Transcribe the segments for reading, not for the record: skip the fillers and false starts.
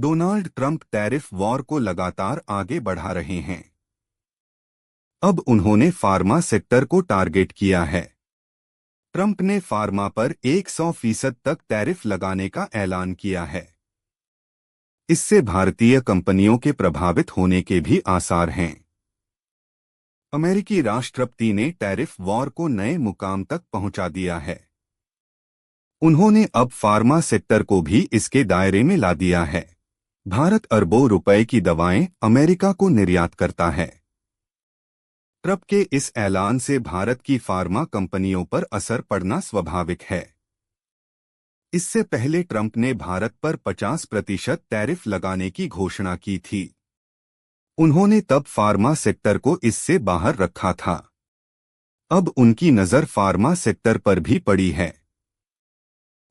Donald Trump tariff war को लगातार आगे बढ़ा रहे हैं। अब उन्होंने फार्मा सेक्टर को टारगेट किया है। ट्रंप ने फार्मा पर 100% तक टैरिफ लगाने का ऐलान किया है। इससे भारतीय कंपनियों के प्रभावित होने के भी आसार हैं। अमेरिकी राष्ट्रपति ने टैरिफ वॉर को नए मुकाम तक पहुंचा दिया है। उन्होंने अब फार्मा सेक्टर को भी इसके दायरे में ला दिया है। भारत अरबों रुपए की दवाएं अमेरिका को निर्यात करता है। ट्रंप के इस ऐलान से भारत की फार्मा कंपनियों पर असर पड़ना स्वाभाविक है। इससे पहले ट्रंप ने भारत पर 50% टैरिफ लगाने की घोषणा की थी। उन्होंने तब फार्मा सेक्टर को इससे बाहर रखा था। अब उनकी नज़र फार्मा सेक्टर पर भी पड़ी है।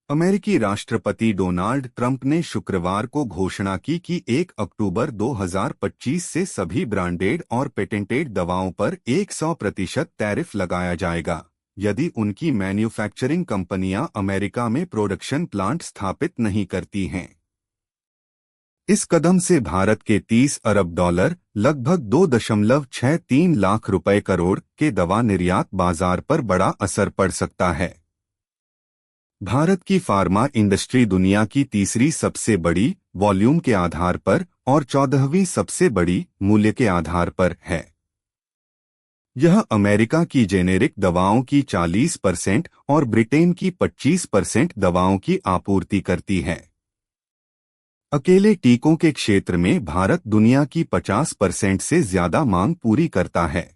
अमेरिकी राष्ट्रपति डोनाल्ड ट्रंप ने शुक्रवार को घोषणा की कि 1 अक्टूबर 2025 से सभी ब्रांडेड और पेटेंटेड दवाओं पर 100% टैरिफ लगाया जाएगा, यदि उनकी मैन्युफैक्चरिंग कंपनियां अमेरिका में प्रोडक्शन प्लांट स्थापित नहीं करती हैं। इस कदम से भारत के $30 अरब लगभग 2.63 लाख रुपए करोड़ के दवा निर्यात बाजार पर बड़ा असर पड़ सकता है। भारत की फार्मा इंडस्ट्री दुनिया की तीसरी सबसे बड़ी वॉल्यूम के आधार पर और 14वीं सबसे बड़ी मूल्य के आधार पर है। यह अमेरिका की जेनेरिक दवाओं की 40% और ब्रिटेन की 25% दवाओं की आपूर्ति करती है। अकेले टीकों के क्षेत्र में भारत दुनिया की 50% से ज्यादा मांग पूरी करता है।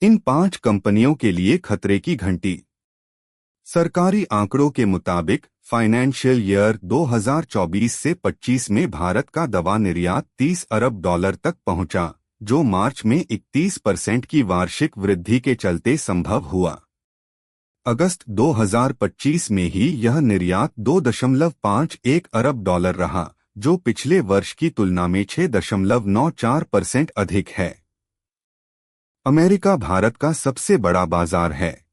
इन 5 कंपनियों के लिए खतरे की घंटी। सरकारी आंकड़ों के मुताबिक फाइनेंशियल ईयर 2024 से 25 में भारत का दवा निर्यात $30 अरब तक पहुंचा, जो मार्च में 31% की वार्षिक वृद्धि के चलते संभव हुआ। अगस्त 2025 में ही यह निर्यात $2.51 अरब रहा, जो पिछले वर्ष की तुलना में 6.94% अधिक है। अमेरिका भारत का सबसे बड़ा बाजार है।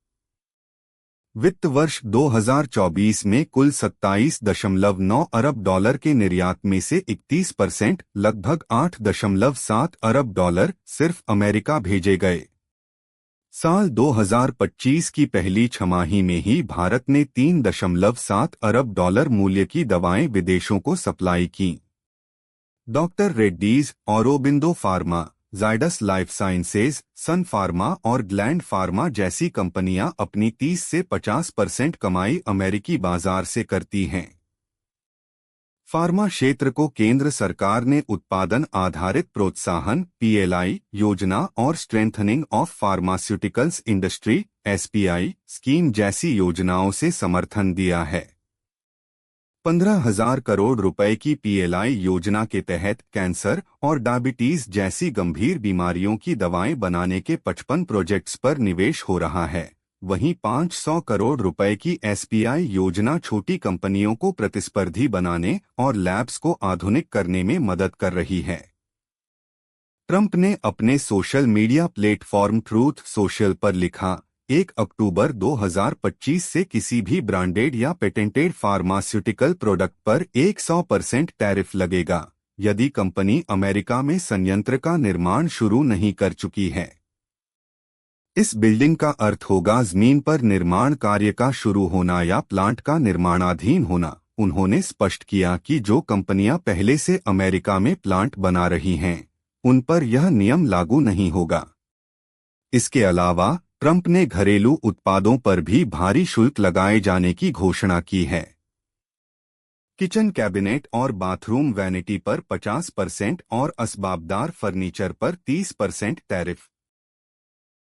वित्त वर्ष 2024 में कुल $27.9 अरब के निर्यात में से 31%, लगभग $8.7 अरब सिर्फ अमेरिका भेजे गए। साल 2025 की पहली छमाही में ही भारत ने $3.7 अरब मूल्य की दवाएं विदेशों को सप्लाई की। Doctor Reddy's, Aurobindo Pharma, Zydus Life Sciences, Sun Pharma और ग्लैंड फार्मा जैसी कंपनियां अपनी 30 से 50% कमाई अमेरिकी बाजार से करती हैं। फार्मा क्षेत्र को केंद्र सरकार ने उत्पादन आधारित प्रोत्साहन (PLI) योजना और strengthening of pharmaceuticals industry (SPI) scheme जैसी योजनाओं से समर्थन दिया है। 15,000 करोड़ रुपए की PLI योजना के तहत कैंसर और डायबिटीज जैसी गंभीर बीमारियों की दवाएं बनाने के 55 प्रोजेक्ट्स पर निवेश हो रहा है। वहीं 500 करोड़ रुपए की SPI योजना छोटी कंपनियों को प्रतिस्पर्धी बनाने और लैब्स को आधुनिक करने में मदद कर रही है। ट्रंप ने अपने social media platform truth social पर लिखा, 1 अक्टूबर 2025 से किसी भी ब्रांडेड या पेटेंटेड फार्मास्यूटिकल प्रोडक्ट पर 100% टैरिफ लगेगा, यदि कंपनी अमेरिका में संयंत्र का निर्माण शुरू नहीं कर चुकी है। इस बिल्डिंग का अर्थ होगा जमीन पर निर्माण कार्य का शुरू होना या प्लांट का निर्माणाधीन होना। उन्होंने स्पष्ट किया कि जो कंपनियां पहले से अमेरिका में प्लांट बना रही हैं, उन पर यह नियम लागू नहीं होगा। इसके अलावा ट्रंप ने घरेलू उत्पादों पर भी भारी शुल्क लगाए जाने की घोषणा की है। किचन कैबिनेट और बाथरूम वैनिटी पर 50% और असबाबदार फर्नीचर पर 30% टैरिफ।